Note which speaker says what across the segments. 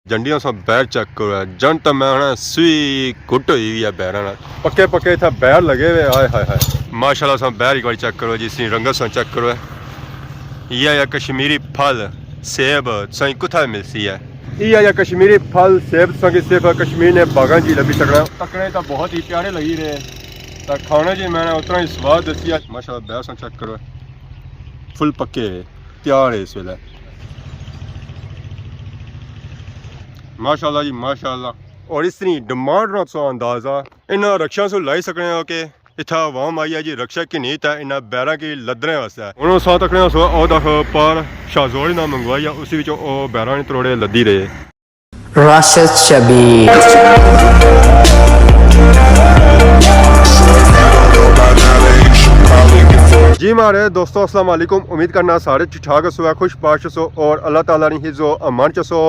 Speaker 1: जंडियों से बैर चेक करो है जन तो मैं ना सुई घुट हुई हुई है बैर पक्के पक्के इतना बैर लगे हुए आए हाय हाय माशाल्लाह से बैर एक बार चेक करो जी सी रंगत से चेक करो है यह कश्मीरी फल सेब सही कुथा मिलती है यह कश्मीरी फल सेब संग सिर्फ कश्मीर ने बागा जी लभी सकना तकने तो बहुत ही प्यारे लगी रहे तो खाने जी मैंने उतना ही स्वाद दसी है माशाल्लाह बैर से चेक करो फुल पक्के तैयार है इस वेले माशाल्लाह जी माशाल्लाह और इतनी डिमांड ना सो अंदाज़ा इन रक्षा से लाई सकने हो कि इतना आवाम आई है जी रक्षा की नीत है इन बैर की लदने वास्ते उन्होंने साथ तकने सो दख पर शाहजोड़ी ना मंगवाई है उसी बैर तरोड़े लदी रहे
Speaker 2: राशिद शबीर
Speaker 1: जी मारे दोस्तों अस्सलाम वालेकुम उम्मीद करना सारे ठीक ठाक सो खुश पाश सो और अल्लाह ताला ने हिज़्ज़ो अमान च सो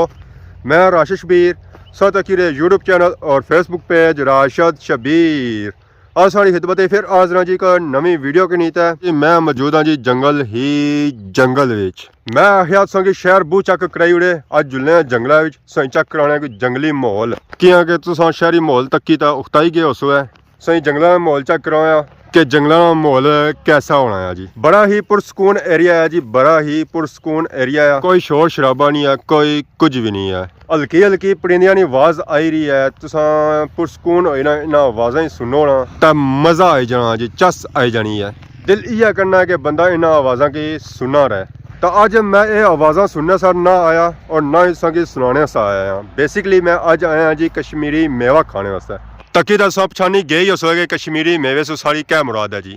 Speaker 1: मैं राशिद शबीर साथ अकीरे यूट्यूब चैनल और फेसबुक पेज राशिद शबीर आज सारी खिदमत है फिर आज जी का नवी वीडियो की नीत है मैं मौजूद हाँ जी जंगल ही जंगल विच मैं आखिया संगी शहर बू चक कराई उड़े अज जुलने जंगलों में सही चक कराने कोई जंगली माहौल किया कि तुम शहरी माहौल तक तो उखता ही गए उस है सही जंगलों में माहौल चक कराया कि जंगलों का माहौल कैसा होना है जी बड़ा ही पुरसकून एरिया है जी बड़ा ही पुरसकून एरिया है कोई शोर शराबा नहीं है कोई कुछ भी नहीं है हल्की हल्की परिंदियां की आवाज आई रही है तुसा पुरसकून हो ना इन आवाज़ा ही सुनो ना तो मज़ा आई जाना जी चस आई जानी है दिल इया करना है कि बंदा इन आवाज़ों की सुना रहे तो अज मैं ये आवाज़ा सुनने से ना आया और ना इसकी सुनाने से आया बेसिकली मैं अज आया जी कश्मीरी मेवा खाने वास्ते तकी तो सब पछानी गई हो सके कश्मीरी मेवे से सारी क्या मुराद है जी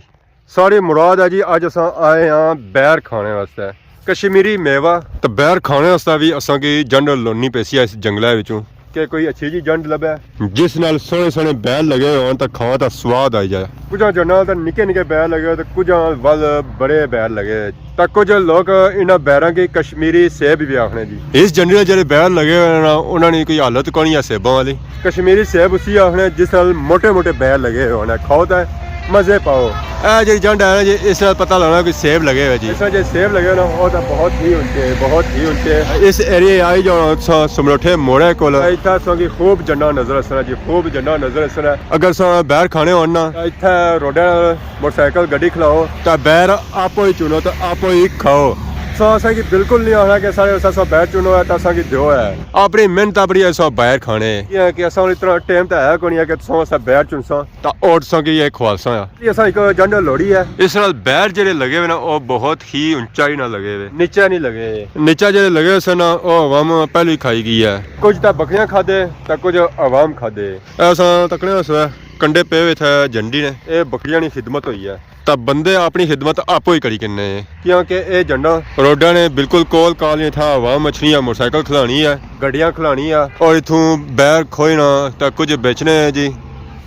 Speaker 1: सारी मुराद है जी अज अस आए हाँ बैर खाने वास्ते कश्मीरी मेवा तो बैर खाने वास्ते भी असा की जंड लोनी पैसी है इस जंगलों विचों कि कोई अच्छी जी जंड लभे जिस नाल सोहने सोहने बैर लगे हो तो खाने का स्वाद आई जाए कुछ जंडा तो निके निके बैर लगे तो कुछ वल बड़े बैर लगे तो कुछ लोग इन बैरों की कश्मीरी सेब भी आखने जी इस जंडी जो बैर लगे हुए ना उन्होंने कोई हालत कौन है सेबों वाली कश्मीरी सेब उसी आखने जिस नाल मोटे मोटे बैर लगे होने खाओ तो मजे पाओ ए जी जंड है जी इस पता लगना कि सेब लगे हुए जी इस जो सेब लगे ना वो तो बहुत ही ऊंचे इस एरिया आई जो समरोठे मोड़े को इतना खूब झंडा नजर आसना जी खूब झंडा नजर आसना अगर बैर खाने हो ना इतना रोडे मोटरसाइकिल गड्डी खिलाओ तो बैर आपो ही चुनो तो आपो ही खाओ असा की बिल्कुल नहीं आना कि सारे असा बैर चुनो है तो असा की दो है अपनी मेहनत अपनी सब बैर खाने कि असा इतना टाइम तो है को नहीं है कि असा बैर चुनसा तो ओटसा की ये ख्वालसा है असा एक जंड लोड़ी है इस नाल बैर जेडे लगे हुए ना वो बहुत ही ऊंचाई ना लगे हुए नीचे नहीं लगे नीचे जेडे लगे हुए ना वो अवाम पहले ही खाई गई है कुछ तो बकरियां खादे तो कुछ अवाम खादे ऐसा तकने कंडे पे हुए थे झंडी ने ये बकरियां की खिदमत हुई है तो बंदे अपनी खिदमत आपो ही करी किन्ने क्योंकि ये झंडा रोडा ने बिल्कुल कोल काल नहीं था आवाम मछलियां मोटरसाइकिल खिलानी है गड्डियां खिलानी है और इथों बैर खोना तो कुछ बेचने है जी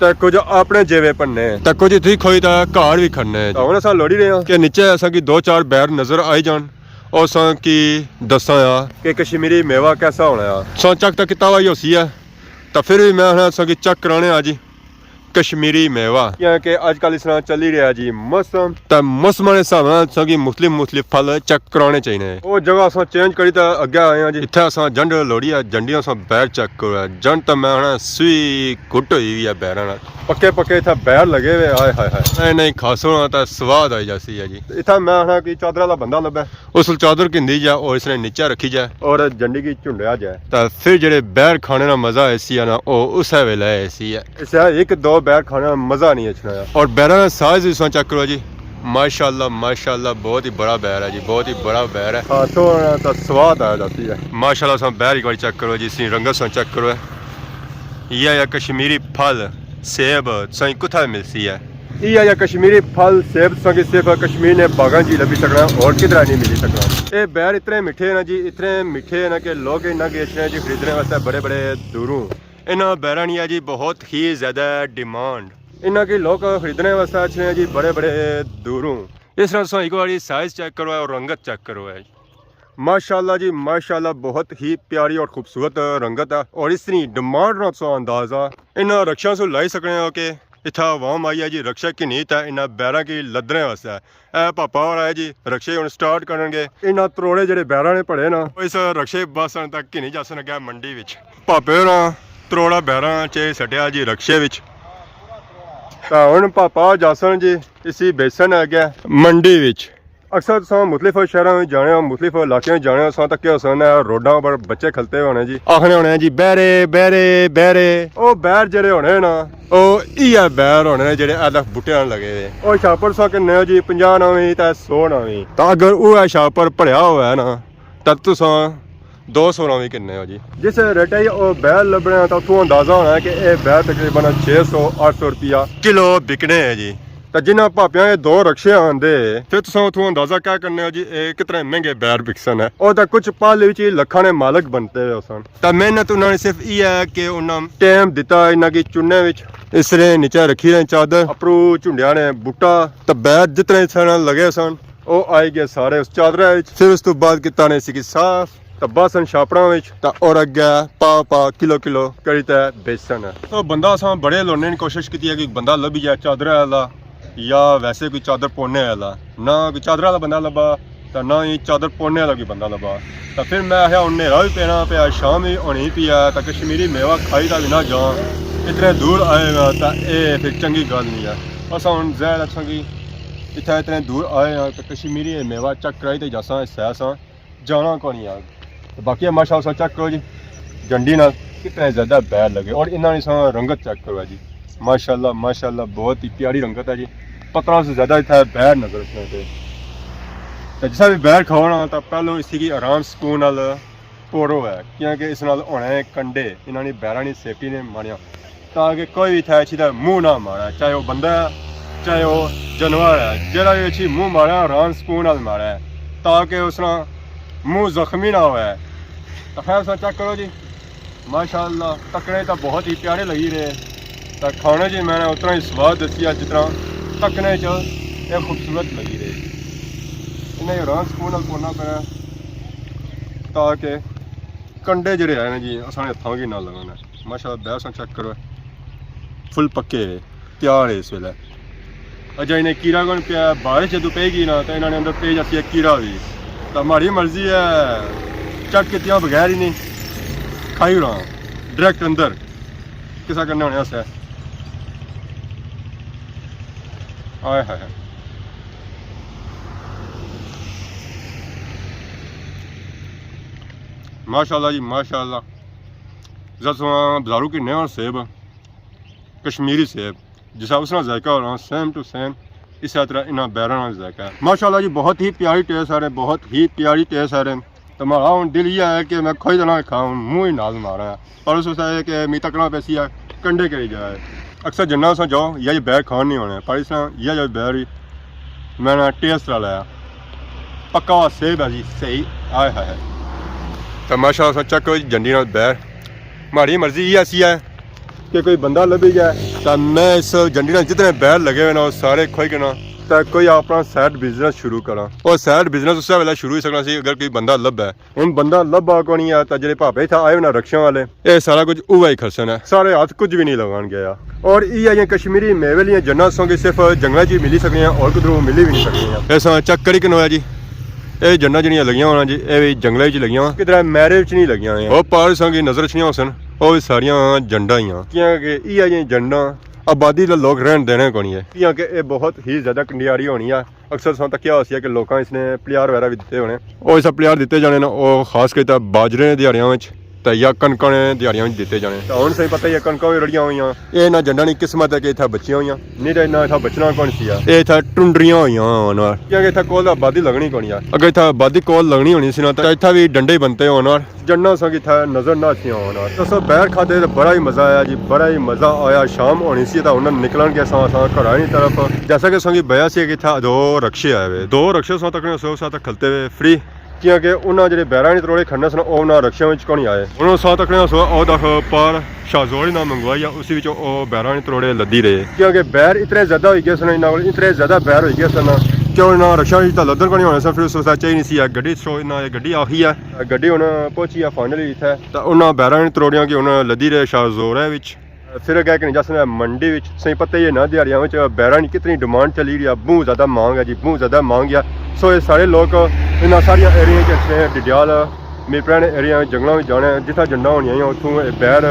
Speaker 1: तो कुछ अपने जेवे भन्ने तो कुछ इतनी खोई तो घर भी खड़ने हम अस लोड़ी रहे हैं कि नीचे असा की 2-4 बैर नजर आई जान और असा की दसा कि कश्मीरी मेवा कैसा होना है सा चक तो किता हुआ ही है तो फिर भी मैं असा की चक कराने आ जी कश्मीरी मेवा क्योंकि आजकल इस तरह चल ही रहा जी मौसम तो मौसम के हिसाब से मुख्तलिफ फल चेक कराने चाहिए वो जगह अस चेंज करी तो अगे आए हैं जी इतना अस जंड लोड़ी है जंडियों से बैर चेक करो जंड तो मैं सुई घुट हुई हुई है बैर पक्के पक्के इतना बैर लगे हुए आए हाय हाय नहीं खासो तो स्वाद आई जाती है जी इतना मैं कि चादर वाला बंदा लभे उस चादर किंदी जाए और इसने नीचे रखी जाए और जंडी की झुंडिया जाए तो फिर जेडे बैर खाने का मजा ऐसी है ना वो उस वेले ऐसी है इस एक दो बैर खाने में मजा नहीं है और बैर का साइज भी चेक करो जी माशाल्लाह माशाल्लाह बहुत ही बड़ा बैर है जी बहुत ही बड़ा बैर है तो स्वाद आ जाती है माशाल्लाह से बैर एक बार चेक करो जी सी रंगत से चेक करो यह कश्मीरी फल सेब सही कुथा मिलती है यह कश्मीरी फल सेब संग सिर्फ कश्मीर ने बागा जी लभी सकना और किधर नहीं मिली सकना ये बैर इतने मीठे ना जी इतने मीठे ना कि लोग इन्ना गेचने जी खरीदने वास्ते बड़े बड़े दूरों इन्होंने बैर नहीं है जी बहुत ही ज़्यादा डिमांड इन्हों की लोग खरीदने वास्ते अच्छे हैं जी बड़े बड़े दूरों इस तरह एक बार साइज चेक करो और रंगत चेक करो है माशाल्लाह जी माशाल्लाह बहुत ही प्यारी और खूबसूरत रंगत है और इतनी डिमांड ना सो अंदाज़ा इन रक्षा से लाई सकने हो कि ਇੱਥੇ ਆਵਾਮ ਆਈ ਹੈ ਜੀ ਰਕਸ਼ਾ ਕਿੰਨੀ ਤਾਂ ਇਹਨਾਂ ਬੈਰਾਂ ਕੀ ਲੱਦਣੇ ਵਾਸਤੇ ਇਹ ਪਾਪਾ ਹੋਰ ਆਏ ਜੀ ਰਕਸ਼ੇ ਹੁਣ ਸਟਾਰਟ ਕਰਨਗੇ ਇਹਨਾਂ ਤਰੋੜੇ ਜਿਹੜੇ ਬੈਰਾਂ ਨੇ ਭੜੇ ਨਾ ਇਸ ਰਕਸ਼ੇ ਬੱਸਾਂ ਤੱਕ ਕਿੰਨੀ ਜਾ ਸਕਣਗੇ ਮੰਡੀ ਵਿੱਚ ਪਾਪੇ ਹੋਰਾਂ ਤਰੋੜਾ ਬੈਰਾਂ 'ਚ ਛੱਡਿਆ ਜੀ ਰਕਸ਼ੇ ਵਿੱਚ ਤਾਂ ਹੁਣ ਪਾਪਾ ਜਾਸਨ ਜੀ ਇਸੀ ਬੇਸਨ ਆ ਗਿਆ ਮੰਡੀ ਵਿੱਚ अक्सर तुम मुख्तलिफ शहरों में जाने हो मुख्तलिफ इलाकों में जाने हो तक होना रोडों पर बच्चे खलते होने जी आखने होने जी बहरे बहरे बहरे ओ बैर जेड़े होने ना ओ इयै बैर होने जेड़े अलग बूटे लगे हुए ओ छापर सौ किन्ने हो जी 50 नवीं ते 100 नवीं तो अगर वो छापर भरिया हुआ है ना तब तुसा 200 नवीं किन्ने हो जी जिस रेटे ओ बैर लभने तो उत्थों अंदाजा होना है कि ये बैर तकरीबन 600 800 रुपया किलो बिकने है जी ਤਾਂ ਜਿਨ੍ਹਾਂ ਭਾਪਿਆਂ ਇਹ ਦੋ ਰਕਸ਼ੇ ਆਂਦੇ ਫਿਰ ਤੁਸੀਂ ਉਥੋਂ ਅੰਦਾਜ਼ਾ ਕਿਆ ਕਰਨੇ ਹੋ ਜੀ ਇਹ ਕਿਤਨੇ ਮਹਿੰਗੇ ਬੈਰ ਵਿਕਸਨ ਹੈ ਉਹ ਤਾਂ ਕੁਝ ਪਾਲੇ ਵਿੱਚ ਹੀ ਲੱਖਾਂ ਦੇ ਮਾਲਕ ਬਣਤੇ ਹੋ ਸਨ ਤਾਂ ਮਿਹਨਤ ਉਹਨਾਂ ਨੇ ਸਿਰਫ ਇਹ ਹੈ ਕਿ ਉਹਨਾਂ ਟਾਈਮ ਦਿੱਤਾ ਇਹਨਾਂ ਕੀ ਚੁਣਨੇ ਵਿੱਚ ਇਸ ਨੇ ਨੀਚੇ ਰੱਖੀ ਰਹੇ ਚਾਦਰ ਅਪਰੂ ਝੁੰਡਿਆਂ ਨੇ ਬੂਟਾ ਤਾਂ ਬੈਰ ਜਿਤਨੇ ਸਨ ਲਗੇ ਸਨ ਉਹ ਆਏ ਗਏ ਸਾਰੇ ਉਸ ਚਾਦਰਾਂ ਵਿੱਚ ਫਿਰ ਉਸ ਤੋਂ ਬਾਅਦ ਕੀਤਾ ਨੇ ਸੀ ਕਿ ਸਾਫ ਤਾਂ ਬਾਸਨ ਛਾਪੜਾਂ ਵਿੱਚ ਤਾਂ ਔਰ ਅੱਗੇ ਪਾ ਕਿਲੋ ਕਰੀ ਤਾਂ ਵੇਚਣ ਹੈ ਤਾਂ ਬੰਦਾ ਅਸਾਂ ਬੜੇ ਲੋਨੇ ਦੀ ਕੋਸ਼ਿਸ਼ ਕੀਤੀ ਹੈ ਕਿ ਬੰਦਾ ਲੱਭੀ ਜਾਏ ਚਾਦਰ ਵਾਲਾ ਜਾਂ ਵੈਸੇ ਕੋਈ ਚਾਦਰ ਪੋਨੇ ਵਾਲਾ ਨਾ ਕੋਈ ਚਾਦਰ ਵਾਲਾ ਬੰਦਾ ਲੱਭਾ ਤਾਂ ਨਾ ਹੀ ਚਾਦਰ ਪੋਨੇ ਵਾਲਾ ਕੋਈ ਬੰਦਾ ਲੱਭਾ ਤਾਂ ਫਿਰ ਮੈਂ ਆਖਿਆ ਹੁਣ ਹਨੇਰਾ ਵੀ ਪੈਣਾ ਪਿਆ ਸ਼ਾਮ ਵੀ ਹੋਣੀ ਪਿਆ ਤਾਂ ਕਸ਼ਮੀਰੀ ਮੇਵਾ ਖਾਈ ਦਾ ਵੀ ਨਾ ਜਾ ਇਤਨੇ ਦੂਰ ਆਏਗਾ ਤਾਂ ਇਹ ਫਿਰ ਚੰਗੀ ਗੱਲ ਨਹੀਂ ਆ ਅਸਾਂ ਹੁਣ ਜ਼ਹਿਰ ਅੱਛਾ ਕਿ ਇੱਥੇ ਇਤਨੇ ਦੂਰ ਆਏ ਆ ਤਾਂ ਕਸ਼ਮੀਰੀ ਮੇਵਾ ਚੱਕ ਕਰਾਈ ਤੇ ਜਾਸਾਂ ਸੈਸਾਂ ਜਾਣਾ ਕੋ ਨਹੀਂ ਆ ਬਾਕੀ ਮਾਸ਼ਾਅੱਲਾ ਚੈੱਕ ਕਰੋ ਜੀ ਜੰਡੀ ਨਾਲ ਕਿਤਨੇ ਜ਼ਿਆਦਾ ਬੈਰ ਲਗੇ ਔਰ ਇਹਨਾਂ ਨੇ ਸਾ ਰੰਗਤ ਚੈੱਕ ਕਰੋ ਜੀ माशाल्लाह बहुत ही प्यारी रंगत है जी 15 से ज़्यादा इतना बैर नजर रखने तो जिसा भी बैर खाना तो पहलों इसी की आराम सुकून नाल पोरो है क्योंकि इस नाल होने कंडे इन्होंने बैरा की सेफ्टी ने मारिया ताकि कोई भी था अच्छी मुँह ना मारा चाहे वो बंदा है चाहे वो जानवर है जरा भी अच्छी मुँह मारा आराम सुकून नाल मारा है ताकि उसना मुँह जख्मी ना हुआ है तो खैर उसका चेक करो जी माशाल्लाह तकने तो बहुत ही प्यारे लगी रहे ਤਾਂ ਖਾਣੇ 'ਚ ਮੈंने ਉਤਨਾ ਹੀ ਸਵਾਦ ਦੱਸਿਆ ਜਿਤਨਾ ਤੱਕਣੇ 'ਚ ਇਹ ਖੂਬਸੂਰਤ ਲੱਗੀ ਰਹੀ ਇਹਨੇ ਆਰਾਮ ਸਕੂਨ ਨਾਲ ਕੋਨਾ ਪਿਆ ਤਾਂ ਕਿ ਕੰਡੇ ਜਿਹੜੇ ਆਏ ਨੇ ਜੀ ਅਸਾਂ ਹੱਥਾਂ ਕੀ ਨਾਲ ਲਗਾਉਣਾ ਮਾਸ਼ਾਅੱਲਾ ਬੈਸਾਂ ਚੈੱਕ ਕਰੋ ਫੁੱਲ ਪੱਕੇ ਤਿਆਰ ਹੈ ਇਸ ਵੇਲੇ ਅਜਾ ਇਹਨੇ ਕੀੜਾ ਗਣ ਪਿਆ ਬਾਰਿਸ਼ ਜਦੋਂ ਪਏਗੀ ਨਾ ਤਾਂ ਇਹਨਾਂ ਨੇ ਅੰਦਰ ਪੇਜ ਅਸੀਂ ਕੀੜਾ ਵੀ ਤਾਂ ਮਾੜੀ ਮਰਜ਼ੀ ਹੈ ਚੱਕ ਕੇ ਤਿਆਂ ਬਗੈਰ ਹੀ ਨਹੀਂ ਖਾਈ ਰਹਾ ਡਾਇਰੈਕਟ ਅੰਦਰ ਕਿਸਾ ਕਰਨਾ ਹੋਣਾ ਸੇ ਆਏ ਹਾਏ माशाल्लाह जी माशाल्लाह जैसे बाजारू की नया सेब कश्मीरी सेब जिसा उसका जायका हो रहा सेम टू सेम इस तरह इन्हें बैरा जायका है माशाल्लाह जी बहुत ही प्यारी टेस्ट आ रहे बहुत ही प्यारी टेस्ट आ रहे तो हमारा हूँ दिल यह है कि मैं खुद ना खाऊँ मुँह ही नाज मारा है और सोचता है कि मी तकना पैसी है कंडे करी जाए अक्सर जन्ना सा जाओ यह बैर खान नहीं होने पर इस यह जो बैर मैंने टेस्ट लाया पक्का सेब है जी सही आए है तो माशाअल्लाह चेक करो जंडी नाल बैर हमारी मर्जी ये ऐसी है कि कोई बंदा लभी जाए तो मैं इस जंडी नाल जितने बैर लगे हुए ना वो सारे खोई के ना तो कोई अपना साइड बिजनेस शुरू करा और साइड बिजनेस उस वेले शुरू ही सकना सी अगर कोई बंदा लभा है हुण बंदा लभा को नहीं है तो जेडे भापे इत्थे आए ना रक्षा वाले ये सारा कुछ उवा ही खर्चन है सारे हाथ कुछ भी नहीं लगान गया और ये कश्मीरी मेवे लियां जन्नत सौ सिर्फ जंगल च मिली सकनी और किधरों मिली भी नहीं सकनी ऐसा चेक करी किनो है जी ਇਹ ਜੰਨਾਂ ਜਿਹੜੀਆਂ ਲੱਗੀਆਂ ਹੋਣਾ ਜੀ ਇਹ ਵੀ ਜੰਗਲਾਂ ਵਿੱਚ ਲੱਗੀਆਂ ਵਾ ਕਿਧਰ ਮੈਰਿਜ 'ਚ ਨਹੀਂ ਲੱਗੀਆਂ ਹੋਈਆਂ ਉਹ ਪਾਰਸਾਂ ਦੀ ਨਜ਼ਰ 'ਚ ਨਹੀਂ ਹੋਸਨ ਉਹ ਵੀ ਸਾਰੀਆਂ ਜੰਡਾਂ ਹੀ ਆ ਕਿਉਂਕਿ ਇਹ ਜਿਹੜੀਆਂ ਜੰਡਾਂ ਆਬਾਦੀ ਦੇ ਲੋਕ ਰਹਿਣ ਦੇਣੇ ਕੋਣੀ ਹੈ ਕਿਉਂਕਿ ਇਹ ਬਹੁਤ ਹੀ ਜ਼ਿਆਦਾ ਕੰਡਿਆਰੀ ਹੋਣੀ ਆ ਅਕਸਰ ਸਾਨੂੰ ਤਾਂ ਕਿਹਾ ਹੋਇਆ ਸੀ ਕਿ ਲੋਕਾਂ ਇਸਨੇ ਪਲਿਆਰ ਵਗੈਰਾ ਵੀ ਦਿੱਤੇ ਹੋਣੇ ਉਹ ਇਸ ਪਲਿਆਰ ਦਿੱਤੇ ਜਾਣੇ ਨਾ ਉਹ ਖਾਸ ਕਰਕੇ ਤਾਂ ਬਾਜਰੇ ਦੇ ਦਿਹਾੜਿਆਂ ਵਿੱਚ ਤਾਂ ਜਾਂ ਕਣਕਾਂ ਦੇ ਦਿਹਾੜਿਆਂ ਵਿੱਚ ਦਿੱਤੇ ਜਾਣੇ ਤਾਂ ਹੁਣ ਸਹੀ ਪਤਾ ਹੀ ਹੈ ਕਣਕਾਂ ਵੀ ਰੜੀਆਂ ਹੋਈਆਂ ਇਹ ਨਾ ਜੰਡਾਂ ਦੀ ਕਿਸਮਤ ਹੈ ਕਿ ਇੱਥੇ ਬੱਚੀਆਂ ਹੋਈਆਂ ਨਹੀਂ ਤਾਂ ਇਹਨਾਂ ਇੱਥੇ ਬਚਣਾ ਕੌਣ ਸੀ ਆ ਇਹ ਇੱਥੇ ਟੁੰਡਰੀਆਂ ਹੋਈਆਂ ਉਹਨਾਂ ਕਿਉਂਕਿ ਇੱਥੇ ਕੋਲ ਆਬਾਦੀ ਲੱਗਣੀ ਕੋਣੀ ਆ ਅਗਰ ਇੱਥੇ ਆਬਾਦੀ ਕੋਲ ਲੱਗਣੀ ਹੋਣੀ ਸੀ ਨਾ ਤਾਂ ਇੱਥੇ ਵੀ ਡੰਡੇ ਬੰਤੇ ਹੋਣ ਔਰ ਜੰਡਾਂ ਸੰਗ ਇੱਥੇ ਨਜ਼ਰ ਨਾ ਆਤੀਆਂ ਹੋਣ ਦੱਸੋ ਬੈਰ ਖਾਦੇ ਤਾਂ ਬੜਾ ਹੀ ਮਜ਼ਾ ਆਇਆ ਜੀ ਬੜਾ ਹੀ ਮਜ਼ਾ ਆਇਆ ਸ਼ਾਮ ਹੋਣੀ ਸੀ ਤਾਂ ਉਹਨਾਂ ਨਿਕਲਣ ਕੇ ਸਾਂ ਘਰਾਂ ਦੀ ਤਰਫ ਜੈਸਾ ਕਿ ਸੰਗੀ ਬਿਆ ਸੀ ਕਿ ਇੱਥੇ ਦੋ ਰਕਸ਼ੇ ਆਏ ਵੇ ਦੋ ਰਕਸ਼ੇ ਸਾਂ ਤੱਕ 100 ਤੱਕ ਖਲਤੇ ਵੇ ਫ੍ਰੀ क्योंकि उन्होंने जो बैरा नहीं तरोड़े खड़ने सन उन्होंने रक्षा में को नहीं आए उन्होंने 100 तक पार शाहजोड़ी ना मंगवाई उसी बैरा नहीं तरोड़े लद्दी रहे क्योंकि बैर इतने ज़्यादा हो गए सन इतने ज़्यादा बैर हो गए सन कि उन्होंने रक्षा में लद्दन को नहीं होने सन फिर सोचा चाहिए नहीं सी गड्डी गड्डी आही है गड्डी हूँ पहुंची है फाइनली इतने तो उन्होंने बैरा नहीं तरोड़िया कि उन्होंने लद्दी रहे शाहजोड़े ਫਿਰ ਅੱਗੇ ਕਿ ਜਸਨ ਮੰਡੀ ਵਿੱਚ ਸਹੀ ਪਤਾ ਹੀ ਹੈ ਨਾ ਦਿਹਾੜੀਆਂ ਵਿੱਚ ਬੈਰਾਂ ਦੀ ਕਿਤਨੀ ਡਿਮਾਂਡ ਚੱਲੀ ਰਹੀ ਆ ਬਹੁਤ ਜ਼ਿਆਦਾ ਮੰਗ ਹੈ ਜੀ ਬਹੁਤ ਜ਼ਿਆਦਾ ਮੰਗ ਆ ਸੋ ਇਹ ਸਾਰੇ ਲੋਕ ਇਹਨਾਂ ਸਾਰੀਆਂ ਏਰੀਆ 'ਚ ਇੱਥੇ ਡਡਿਆਲ ਮੇਰੇ ਪੁਰਾਣੇ ਏਰੀਆ ਜੰਗਲਾਂ ਵਿੱਚ ਜਾਣਾ ਜਿੱਥੇ ਜੰਡਾਂ ਹੋਣੀਆਂ ਉੱਥੋਂ ਇਹ ਬੈਰ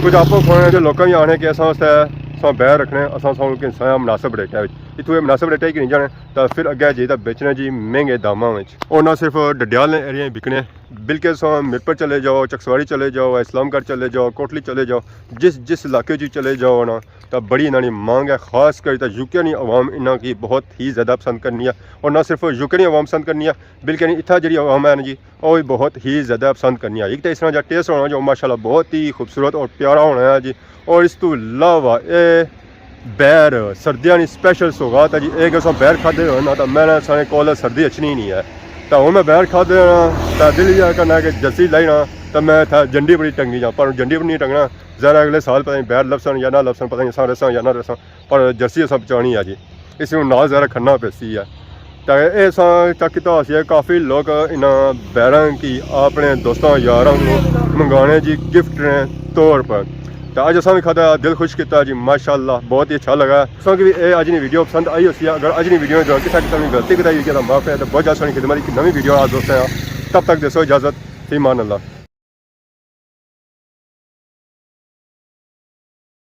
Speaker 1: ਕੁਝ ਆਪੋ ਖਾਣੇ ਦੇ ਲੋਕਾਂ ਵੀ ਆਣੇ ਕਿ ਅਸਾਂ ਵਾਸਤੇ ਬੈਰ ਰੱਖਣੇ ਅਸਾਂ ਸਾਨੂੰ ਕਿ ਮੁਨਾਸਬ ਰੇਟਾਂ ਵਿੱਚ इतों मुनासिब रेट कि नहीं जाने तो फिर अगे जी बेचने जी महंगे दामों में और ना सिर्फ डडियाल ने एरिया बिकने बिल्कुल सो मिरपुर चले जाओ चकसवाड़ी चले जाओ इस्लामगढ़ चले जाओ कोटली चले जाओ जिस इलाके जी चले जाओ ना तो बड़ी इन्होंने मांग है खास कर तो यूके की आवाम इन्हों की बहुत ही ज़्यादा पसंद करनी है और ना सिर्फ यूके की आवाम पसंद करनी है बिल्कुल इतना जी आवाम है ना जी वो भी बहुत ही ज़्यादा पसंद करनी है एक तो इस तरह का टेस्ट होना जो माशाल्लाह बहुत ही खूबसूरत और प्यारा होना है जी और इस तो अलावा ये बैर सर्दियों की स्पैशल सौगात है जी एक अस बैर खाते हो ना तो मैंने सारे कोल सर्दी अच्छनी नहीं है तो हूँ मैं बैर खाते होना तो दिल यह करना कि जर्सी लाइना तो मैं था जंडी बड़ी टंगी जा पर जंडी पर नहीं टंगना ज़रा अगले साल पता नहीं बैर लपसन या ना लपसन पता नहीं असा रसा या ना रसा पर जर्सी असा बचानी है जी इस नाल ज़रा खन्ना पैसी है तो ये तक तो असी काफ़ी लोग इन बैरों की अपने दोस्तों यारों को मंगाने जी गिफ्ट ने तौर पर तो अज असा भी खादा दिल खुश किया जी माशाअल्लाह बहुत ही अच्छा लगा सो कि अज की वीडियो पसंद आई उसी अगर अज की वीडियो में किसी किसी ने गलती बताई तो माफ़ है तो बहुत ज़्यादा खिदमत की नवी वीडियो आज दोस्तों तब तक दसो इजाज़त फी मान अल्लाह।